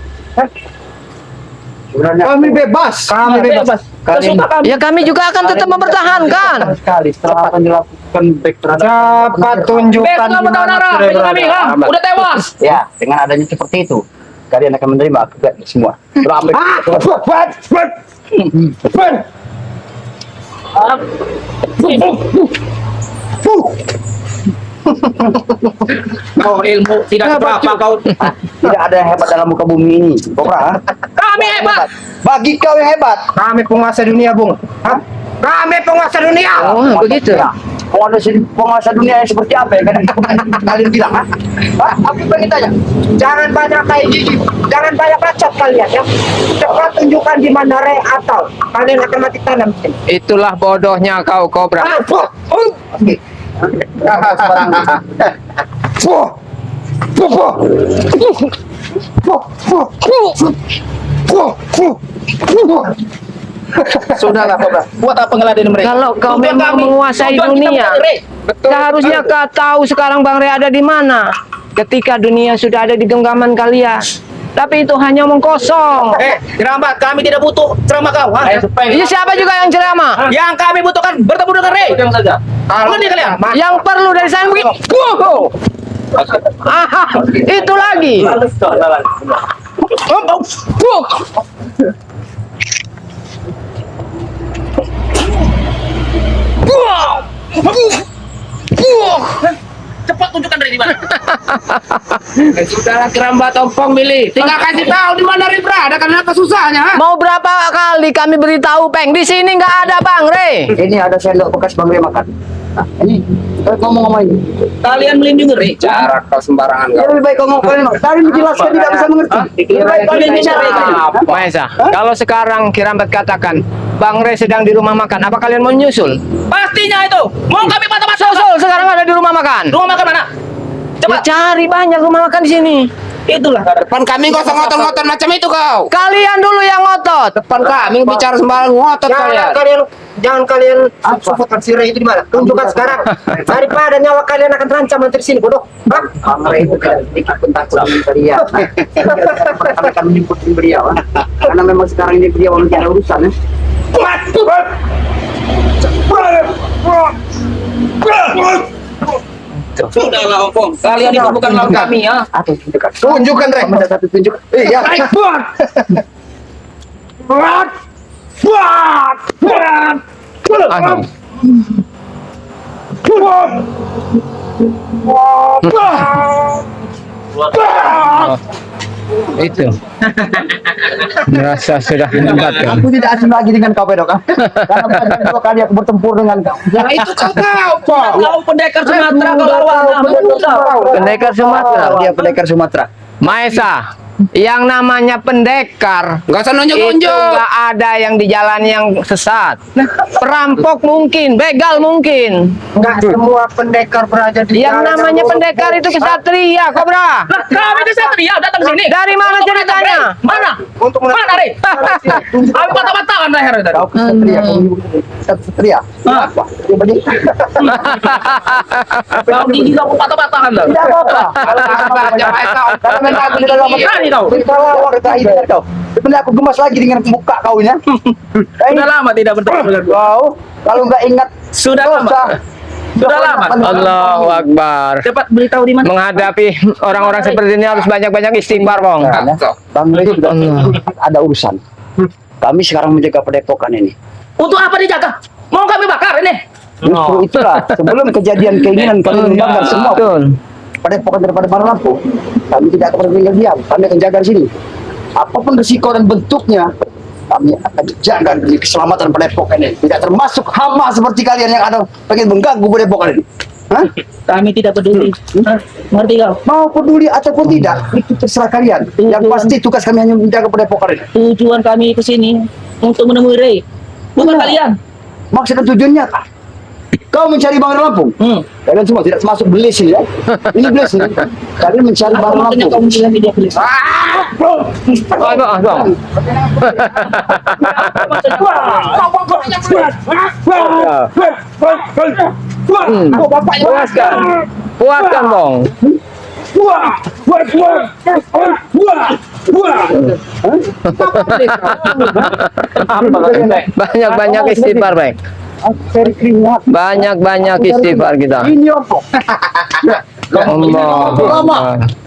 Sebenarnya Kami bebas. kami bebas. Kalian Sesuka kami. Ya kami juga akan tetap mempertahankan. sekali setelah akan dilakukan baik terhadap Cepat tunjukkan Selama tahun arah, kami udah tewas. ya dengan adanya seperti itu kalian akan menerima akibat semua. Ramai. Kau ilmu tidak seberapa kau. Tidak ada yang hebat dalam muka bumi ini, Kobra. Kami hebat. Bagi kau yang hebat, Kami penguasa dunia, Bung. Hah? Kami penguasa dunia. Oh, begitu. penguasa dunia yang seperti apa ya? Kalian bilang, ha? Apa pengen tanya? Jangan banyak kayak gigi, jangan banyak bacot kalian ya. Cepat tunjukkan di mana Rey atau kalian akan mati tanam. Itulah bodohnya kau, Kobra. Oke. Sudahlah, Kobra. Buat apa ngeladenin mereka? Kalau kau Tujuan memang kami, menguasai tujuan kita dunia, bukan Rey. seharusnya kau tahu sekarang Bang Rey ada di mana. Ketika dunia sudah ada di genggaman kalian. Tapi itu hanya omong kosong. Ceramah, kami tidak butuh ceramah kau. Ha? Ini siapa juga yang ceramah? Yang kami butuhkan bertemu dengan Rey. saja. Mengerti kalian? Yang perlu dari saya begitu. Ah, itu lagi. Cepat tunjukkan Rey di mana. Sudahlah kerambat ompong milih. Tinggal kasih tahu di mana Rey berada. Karena apa susahnya? Ha? Mau berapa kali kami beritahu, Peng? Di sini nggak ada Bang Rey. Ini ada sendok bekas Bang Rey makan. Nah, ini ngomong-ngomong ini. Kalian melindungi Rey. Cara kau sembarangan Ya, kau. lebih baik kau ngomong kalian. Tadi menjelaskan tidak bisa mengerti. Lebih baik kalian bicara. Maesa, kalau sekarang Kirambat katakan Bang Rey sedang di rumah makan, apa kalian mau nyusul? Pastinya itu. Mau kami mata-mata. Susul sekarang ada di rumah makan. Rumah makan mana? Cepat cari banyak rumah makan di sini. Itulah. Depan kami kau ngotot-ngotot macam itu kau. Kalian dulu yang ngotot. Depan kami bicara sembarang ngotot kalian. Jangan kalian suffokan si Rey itu di mana? Tunjukkan sekarang. Daripada nyawa kalian akan terancam nanti di sini, bodoh. Hah? Bang Rey itu tidak sedikit pun takut dengan beliau. Kami akan menjemput beliau. Karena memang sekarang ini beliau lagi ada urusan. Sudahlah, Ompong. Kalian itu bukan lawan kami, ya. Atau dekat. Tunjukkan Rey. Ada satu tunjuk. Ya. Aduh. Itu merasa sudah mendapatkan. Aku tidak asing lagi dengan kau, Pedok. Karena banyak dua kali aku bertempur dengan kau. Nah itu kau. Kau pendekar Sumatera, kau lawan. Pendekar Sumatera. Dia pendekar Sumatera. Maesa, yang namanya pendekar Gak usah itu nunjuk-nunjuk. nggak ada yang di jalan yang sesat. Perampok mungkin, begal mungkin. Enggak semua pendekar berada di Yang jalan namanya yang pendekar itu kesatria, Kobra. Lah, kami kesatria datang sini. Dari mana Untuk ceritanya? menangkap Rey. Mana? Untuk Mana Rey? Kami mata-mataan leher tadi. Kau kesatria, kau kesatria. Apa? Dia berdiri. Kau gigi kamu patah-patahan lah. Tidak apa-apa. Karena memang aku tidak lama. Berani kau. Kita lawan kita dengan kau. Sebenarnya aku gemas lagi dengan muka kau ini. Sudah lama tidak bertemu dengan Kau kalau nggak ingat Sudah lama. Sudah lama. Allahu Akbar. Cepat beritahu di mana. Menghadapi orang-orang seperti ini harus banyak-banyak istighfar, Bang. Bang Rey sudah ada urusan. Kami sekarang menjaga padepokan ini. Untuk apa dijaga? Mau kami bakar ini? Justru itulah sebelum kejadian keinginan kami membakar semua Betul. padepokan daripada Baru Lampu. Kami tidak akan tinggal diam. Kami akan jaga di sini. Apapun risiko dan bentuknya, kami akan jaga demi keselamatan padepokan ini. Tidak termasuk hama seperti kalian yang ada pengen mengganggu padepokan ini. Hah? Kami tidak peduli. Ngerti kau? Mau peduli ataupun tidak, itu terserah kalian. Yang pasti tugas kami hanya menjaga padepokan ini. Tujuan kami ke sini untuk menemui Rey. Bukan kalian. Maksud dan tujuannya apa? Kau mencari Bang Lampung. Kalian semua tidak termasuk belis ini ya. Ini belis ini. Kalian mencari Bang Makanya kau Lampung. bilang dia belis. Bang. Puaskan. Puaskan, Bang. Banyak-banyak istighfar, Bang. Seri keringat. Banyak-banyak istighfar kita. Ini apa? Allah. Lama.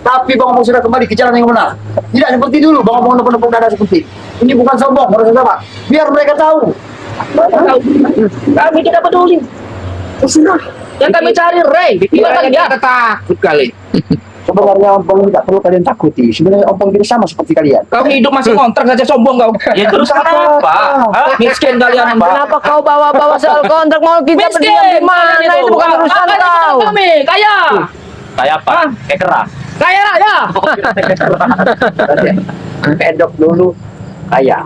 Tapi Bang Omong sudah kembali ke jalan yang benar. Tidak seperti dulu Bang Omong nepuk-nepuk dada seperti. Ini bukan sombong, harus sama. Biar mereka tahu. Kami tidak peduli. Yang kami cari Rey. Bukan Pikirannya kalian. kita takut kali. Sebenarnya ompong tidak perlu kalian takuti. Sebenarnya ompong tidak sama seperti kalian. Kau hidup masih kontrak saja sombong kau. Ya terus kenapa? Hah? Miskin kalian. Kenapa kau bawa-bawa soal kontrak? Mau kita berdiam di mana? Itu bukan urusan kau. Kami kaya. Kayak apa? Kayak keras. Kaya ya. Pedok dulu kaya.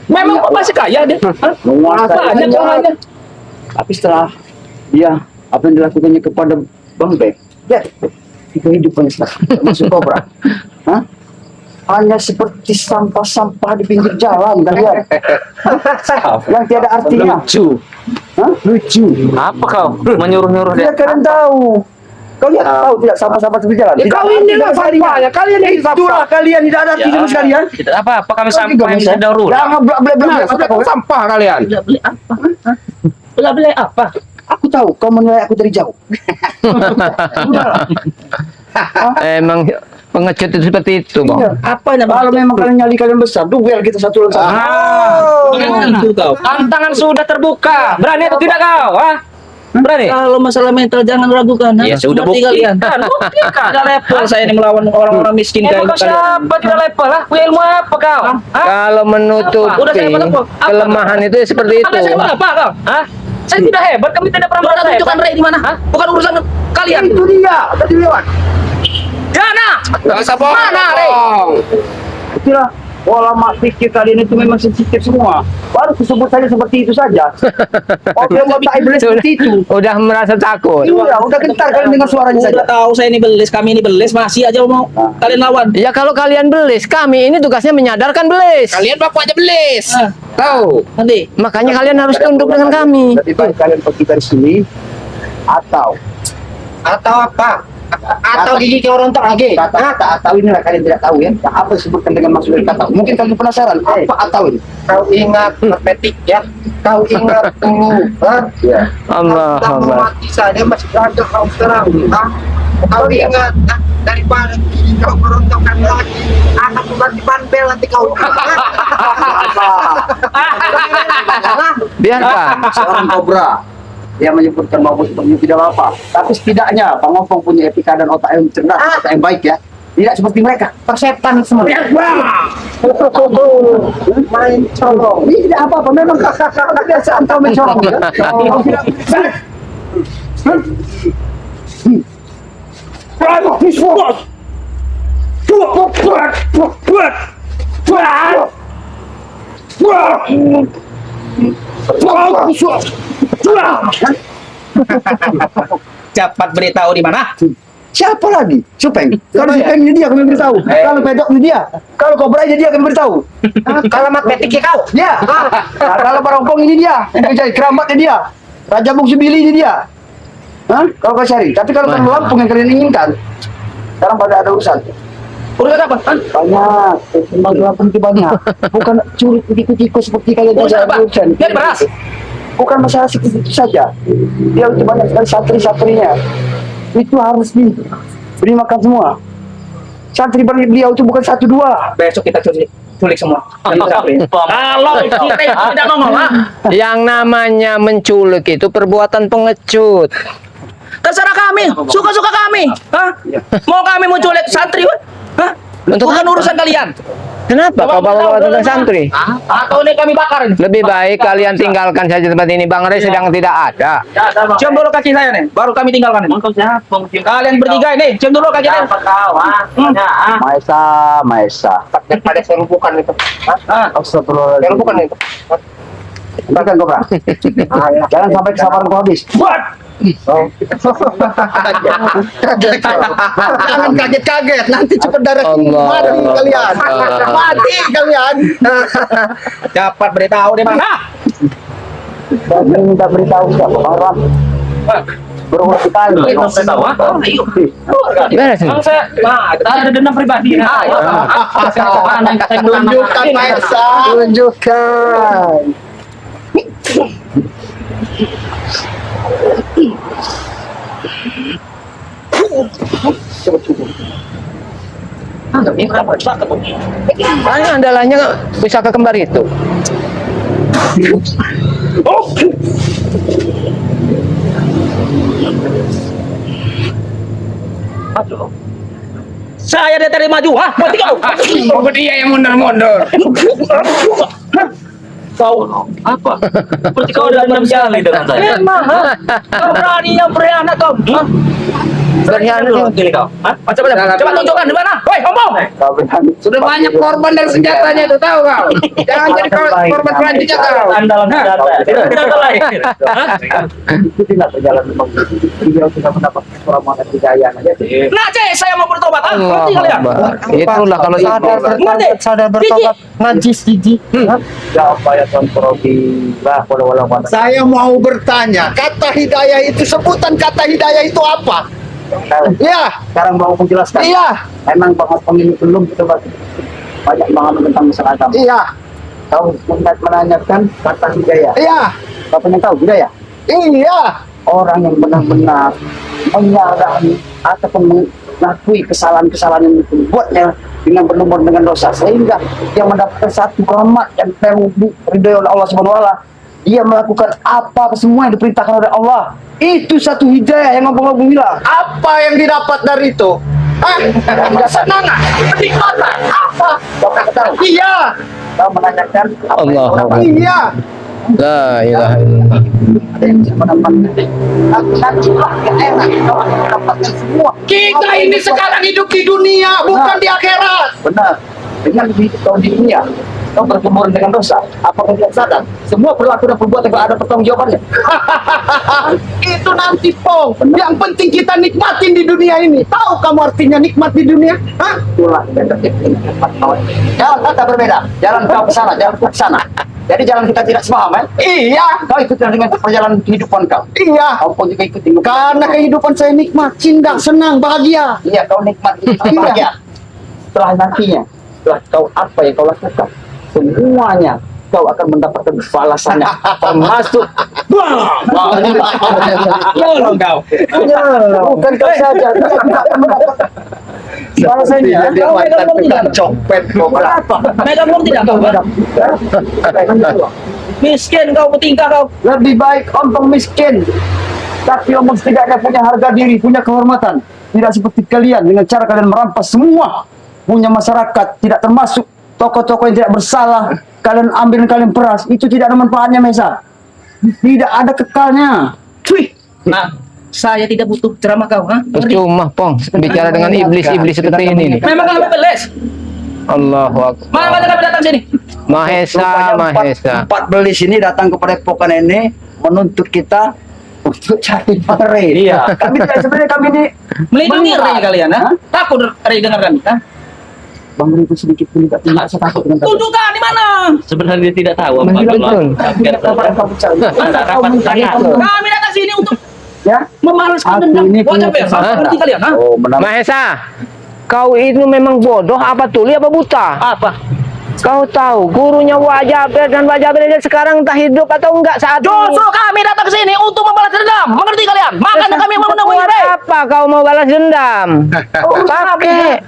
Memang kau masih kaya deh. Menguasai Banyak hanya. Tapi setelah dia apa yang dilakukannya kepada Bang Bek, ya kehidupan setelah masuk kobra. Hah? Hanya seperti sampah-sampah di pinggir jalan kalian. Yang tiada artinya. Lucu. Hah? Lucu. Apa kau menyuruh-nyuruh dia? Dia kalian tahu. Kalian tahu tidak sampah-sampah di pinggir jalan. Ya, kau ini lah sampahnya, kalian yang Itulah sampah. kalian tidak ada arti sama sekalian. Tidak apa-apa kami sampai yang bisa daur ulang. Jangan Nah, belak-belak. sampah kalian. Beli apa? Beli apa? Aku tahu kau menilai aku dari jauh. Sudahlah. Emang pengecut itu seperti itu, Bang. Iya. Apa namanya? Kalau memang kalian nyali kalian besar, duel kita satu lawan satu. Itu kau. Tantangan sudah terbuka. Berani atau tidak kau? Hah? Berani? Kalau masalah mental jangan ragukan. Ya sudah Mati kalian. buktikan. Buktikan. Tidak level saya ini melawan orang-orang miskin kayak Emang kau kalian. siapa tidak level lah? Punya ilmu apa kau? Hah? Kalau menutupi Udah saya menepuk. Apa? kelemahan itu ya seperti itu. Anda saya apa kau? Hah? Saya tidak hebat, kami tidak pernah Sudah merasa tunjukkan hebat. Ray di mana? Bukan urusan kalian. Itu dia, tadi lewat. Jana. Gak usah bohong. Mana, Rey? Itulah pola mak pikir kalian itu memang sensitif semua. Baru kusebut saja seperti itu saja. Oke, otak iblis seperti itu. Udah merasa takut. Iya, udah gentar kalian dengar suaranya saja. Udah tahu saya ini belis, kami ini belis, masih aja mau kalian lawan. Ya kalau kalian belis, kami ini tugasnya menyadarkan belis. Kalian baku aja belis. Ah. Tahu? Nanti. Makanya kalian harus tunduk dengan kami. Lebih baik kalian pergi dari sini atau apa? Atau gigi ke orang tak lagi. kata atau inilah kalian tidak tahu ya. Apa disebutkan dengan maksud dari kata? Mungkin kalian penasaran apa atau ini? Kau ingat petik ya? Kau ingat dulu, Ya. Allah, Kita Allah. mati saja masih ada kau serang, Kau ingat daripada kau berontakan lagi, akan bukan di panbel nanti kau. Biarkan. Seorang kobra dia menyebutkan maupun seperti tidak apa-apa. Tapi setidaknya Pak Ngompong punya etika dan otak yang cerdas, otak yang baik ya. Tidak seperti mereka. Persetan semua. Main colong. Ini tidak apa-apa, memang kebiasaan kau mencolong. Ya? Cepat beritahu di mana? Siapa lagi? Supeng. Kalau Supeng ini dia kami beritahu. Kalau Pedok ini dia. Kalau Kobra ini dia kami beritahu. Kalau mat petik kau. Ya. Nah, kalau Barompong ini dia. Yang jadi keramat ini dia. Raja Bungsu Bili ini dia. Hah? Kalau kau cari. Tapi kalau kamu Lampung yang kalian inginkan, sekarang pada ada urusan. Urusan apa? Banyak. Lampung itu banyak. Bukan curi tikus-tikus seperti kalian Urusan saja apa? urusan. Jadi beras. Bukan masalah seperti itu saja. Dia itu banyak sekali santri-santrinya. Itu harus diberi makan semua. Santri beliau itu bukan satu dua. Besok kita culik semua. Kalau kita tidak ngomong, Yang namanya menculik itu perbuatan pengecut. terserah kami, suka-suka kami. Hah? Mau kami mau culik santri? Hah? Untuk Bukan apa? urusan kalian. Kenapa kau bawa tentang santri? Atau ini kami bakar ini. Lebih baik kalian tinggalkan saja tempat ini. Bang Rey sedang tidak ada. Cium dulu kaki saya nih, baru kami tinggalkan ini. Kalian bertiga ini, cium dulu kaki saya. Maesa. Daripada saya lupukan itu. Astagfirullahaladzim. Saya lupukan itu. Bukan Kobra. Jangan sampai kesabaran kau habis. Jangan kaget-kaget, nanti cepat darah Allah. mati kalian. Allah. Mati kalian. Dapat beritahu di mana? Saya minta beritahu siapa Bang Ram. Berulang kali. Beres nih. Saya ada dendam pribadi. Tunjukkan Maesa. Tunjukkan. Mana andalanya pusaka kembar itu? Aduh. Saya dari tadi maju, ha? Mati kau. Oh, dia yang mundur-mundur. Kau apa? Seperti kau ada dendam sekali dengan saya. Memang, ha? Kau berani yang berkhianat kau. Ha? Berkhianat Dulu, gini kau. Ha? Coba tunjukkan di mana? Woi, ngomong. Sudah banyak korban dari senjatanya itu, tahu kau? Jangan jadi korban selanjutnya kau. Andalan senjata. Tidak lain. Ha? Itu tidak berjalan memang. Beliau sudah mendapat permohonan hidayah aja. Nah, Cek, saya mau bertobat. Ha? Ngerti kalian? Itulah kalau Ngerti? Sadar bertobat najis gigi. Ya apa ya Tuhan Robi lah walau Saya mau bertanya, kata hidayah itu, sebutan kata hidayah itu apa? Iya, Sekarang mau menjelaskan. iya, Emang banget pemilu belum kita banyak banget tentang masalah agama. iya, Kau hendak menanyakan kata hidayah. iya, Kau pengen tahu hidayah? iya. Orang yang benar-benar menyadari ataupun mengakui kesalahan-kesalahan yang dibuatnya dengan benar dengan dosa, sehingga dia mendapatkan satu rahmat yang diridhoi oleh Allah Subhanahu wa taala. Dia melakukan apa semua yang diperintahkan oleh Allah. Itu satu hidayah yang ngomong-ngomong bilang. Apa yang didapat dari itu? Hah? Kesenangan, kenikmatan, apa? Kau tak tahu. Iya, Kau menanyakan apa Allah. yang kau dapat. iya. La ilaha illallah. Ada yang bisa mendapatkan. Nanti lah yang enak. Kau akan mendapatkan semua. Kita ini sekarang hidup di dunia, bukan di akhirat. Benar. Dengan hidup kau di dunia, kau bergumul dengan dosa. Apakah tidak sadar? Semua perilaku dan perbuatan kau ada pertanggungjawabannya. Itu nanti Pong. Yang penting kita nikmatin di dunia ini. Tahu kamu artinya nikmat di dunia? Hah? Itulah yang terjadi. Jalan kata berbeda. Jalan kau ke sana, jalan kau ke sana. Jadi jalan kita tidak sepaham, kan? Iya, Kau ikut dengan perjalanan kehidupan kau. iya. Kau pun juga ikut dengan Karena kehidupan saya nikmat, cinta, senang, bahagia. Iya, kau nikmat itu Iya. bahagia. Setelah nantinya, setelah kau apa yang kau lakukan, semuanya kau akan mendapatkan balasannya, termasuk Tolong kau. bukan kau saja, kau juga akan mendapatkan balasannya. Dia mantan tukang copet. Berapa? Megang pun tidak kau. Miskin kau, bertingkah kau. Lebih baik ontong miskin, tapi omong setidaknya punya harga diri, punya kehormatan. Tidak seperti kalian dengan cara kalian merampas semua punya masyarakat, tidak termasuk tokoh-tokoh yang tidak bersalah. Kalian ambil dan kalian peras, itu tidak ada manfaatnya, Mesa. Tidak ada kekalnya. Cuy. Nah, saya tidak butuh ceramah kau, ha? Percuma, Pong. Bicara dengan iblis-iblis seperti ini nih. Memang kami beles. Allahu Akbar. Mana kami datang sini? Mahesa, Mahesa. Empat belis ini datang kepada Pokan ini menuntut kita untuk cari pare. Iya. Kami tidak sebenarnya kami ini Melindungi mengira. Ray kalian, ha? Takut Ray dengar kami, ha? Bang Ribu sedikit pun tidak punya rasa takut dengan kami. Tunjukkan di mana? Sebenarnya dia tidak tahu apa Betul. Biar Apa yang kamu cari? Ada rapat tangan. Kami datang sini untuk Ya? membalaskan Aku dendam ini wajah punya pers. kesalahan. Ngerti kalian, ha? Oh, benar. Mahesa, kau itu memang bodoh apa tuli apa buta? Apa? Kau tahu gurunya Wajah Ber dan Wajah Ber sekarang entah hidup atau enggak saat Justru ini. kami datang ke sini untuk membalas dendam. Mengerti kalian? Makanya kami mau menemui Buat Ray. apa kau mau balas dendam? Pakai.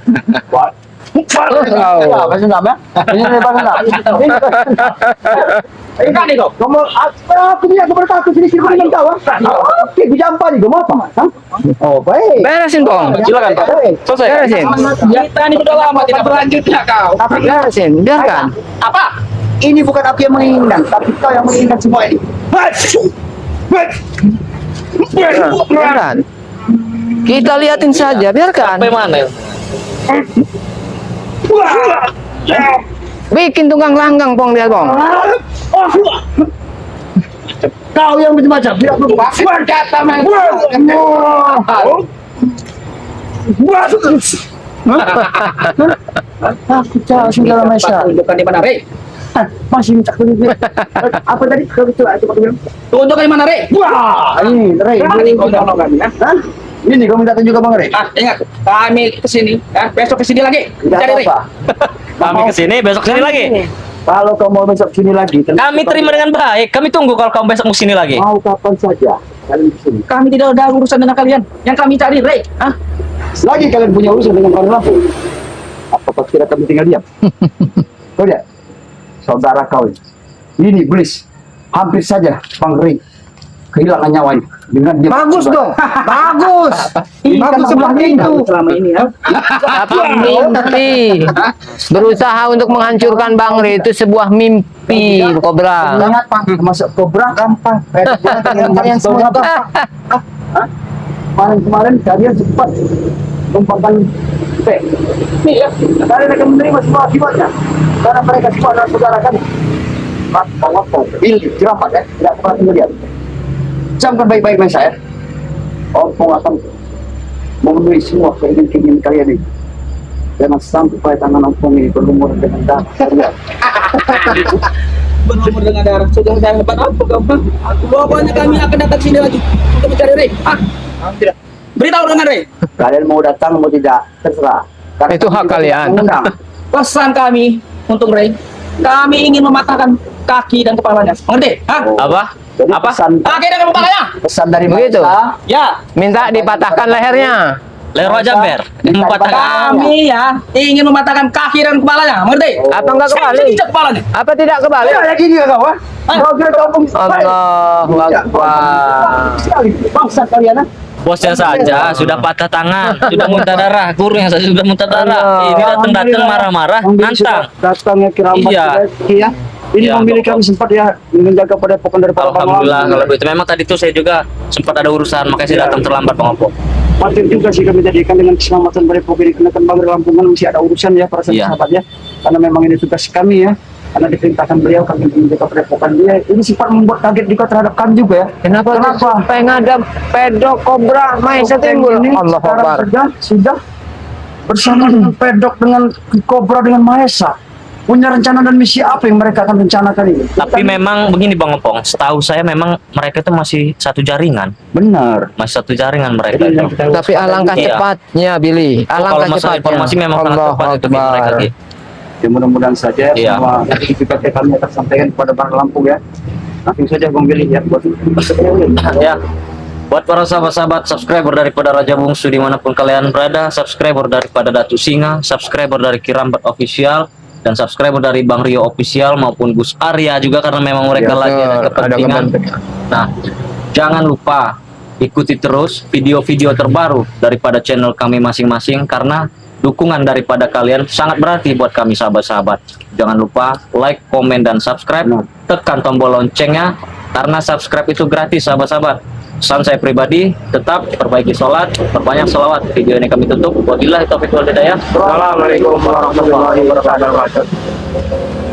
Ya, bahasa Sunda, ya? Ini bahasa Sunda. Ikan nih kau. Kamu aku dia kepada aku sini sini dengan kau. Oke, bijampa nih, kamu apa? Hah? Oh, baik. Beresin, Pong. Silakan, Pak. Selesai. Beresin. Kita ini sudah lama tidak Berlanjutnya kau. Beresin. Biarkan. apa? Ini bukan api yang menginginkan, tapi kau yang menginginkan semua ini. Biarkan. Kita liatin saja. Biarkan. Sampai mana? Bikin tunggang langgang, Pong, dia, Pong. Kau yang macam-macam, tidak perlu. Berkata Aku cakap segala macam. Tunjukkan di mana Ray. Masih minta duit. Apa tadi? Kau itu coba bilang. Tunjukkan di mana Ray. Wah, ini Ray. Berani kau tolong kami, ha? Hah? Ini kau minta tunjuk Bang Ray. Ingat, kami kesini, besok kesini lagi. Tidak Cari Ray. apa-apa. Kami kesini, besok kesini lagi. Kalau kau mau besok sini lagi, Kami terima dengan baik. Kami tunggu kalau kamu besok mau sini lagi. mau kapan saja kalian kesini. Kami tidak ada urusan dengan kalian. Yang kami cari Ray. Hah? Lagi kalian punya urusan dengan Bang Lampung. Apa kira kami tinggal diam? Kau lihat, saudara kau ini iblis. Hampir saja Bang Ray kehilangan nyawanya dengan dia. Bagus dong. Bagus. Bagus sebelahnya itu. Selama ini ya. Tapi mimpi berusaha untuk menghancurkan Bang Re itu sebuah mimpi, Kobra. Gampang masuk kobra gampang. Kalian semua gampang. Kemarin kalian cepat menumpangkan P. Iya. Kalian akan menerima semua akibatnya. Karena mereka semua adalah saudara kami. Pak, pilih kiramat ya, tidak pernah kemudian. Camkan baik-baik mas saya. Ompong akan memenuhi semua keinginan kalian ini. Jangan sampai tangan Ompong ini berlumur dengan darah kalian. Berumur dengan darah. Sudah saya hebat apa gampang? Pokoknya kami akan datang sini lagi untuk mencari Rey. Tidak. Beritahu dengan Rey. Kalian mau datang mau tidak terserah. Karena Itu hak kami kalian. mengundang. Pesan kami untuk Rey. Kami ingin mematahkan kaki dan kepalanya. Mengerti? Hah? Apa? Jadi Apa? Kaki dan kepalanya. pesan dari Begitu. Maesa, Ya. Minta dipatahkan lehernya. Leher wajah ber. Mempatahkan. Kami ya ingin mematahkan kaki dan kepalanya. Mengerti? Apa enggak kebalik? Saya injak kepalanya. Apa tidak kebalik? ya gini ya kau ah. Kau kira kau Ompong Allahu Akbar. sekali bangsa kalian ah. Bosnya saja sudah patah tangan, sudah muntah darah, gurunya saja sudah muntah darah. Ini datang-datang marah-marah, nantang. Datangnya kiramat Iya. iya. Ini Iya, memilih Bapak. kami sempat ya menjaga padepokan dari para Alhamdulillah kalau begitu. Memang tadi tuh saya juga sempat ada urusan, makanya saya datang terlambat Bang Oppo. Khawatir juga sih kami jadikan dengan keselamatan padepokan ini karena kan Bang Lampungan masih ada urusan ya para Iya. sahabat ya. Karena memang ini tugas kami ya. Karena diperintahkan beliau kami menjaga padepokan dia. Ini sempat membuat kaget juga terhadap kami juga ya. Kenapa? Sampai ngadap pedok Kobra Maesa timbul. Ini Allah sekarang Akbar. sudah bersama dengan pedok dengan kobra dengan Maesa. Punya rencana dan misi apa yang mereka akan rencanakan ini? Tapi memang begini Bang Opong, setahu saya memang mereka itu masih satu jaringan, benar. masih satu jaringan mereka Jadi itu. yang kita Tapi alangkah Iya. cepatnya, Billy. Kalau Alangkah masalah cepatnya. informasi memang sangat Allahu tepat itu mereka. Akbar. Ki. Ya, mudah-mudahan saja Iya. semua aktivitas kami akan sampaikan kepada para Lampung ya. Langsung saja Bang Billy ya buat Ya, buat para sahabat-sahabat subscriber daripada Raja Bungsu dimanapun kalian berada, subscriber daripada Datu Singa, subscriber dari Kirambat Official, dan subscriber dari Bang Rio Official maupun Gus Arya juga karena memang mereka Ya, lagi ada betul. Ada kepentingan. kepentingan. Nah, jangan lupa ikuti terus video-video terbaru daripada channel kami masing-masing karena dukungan daripada kalian sangat berarti buat kami sahabat-sahabat. Jangan lupa like, komen, dan subscribe. Tekan tombol loncengnya karena subscribe itu gratis sahabat-sahabat. Pesan saya pribadi, tetap perbaiki sholat, perbanyak sholawat. Video ini kami tutup. Wabillahi taufiq wal hidayah. Assalamualaikum warahmatullahi wabarakatuh.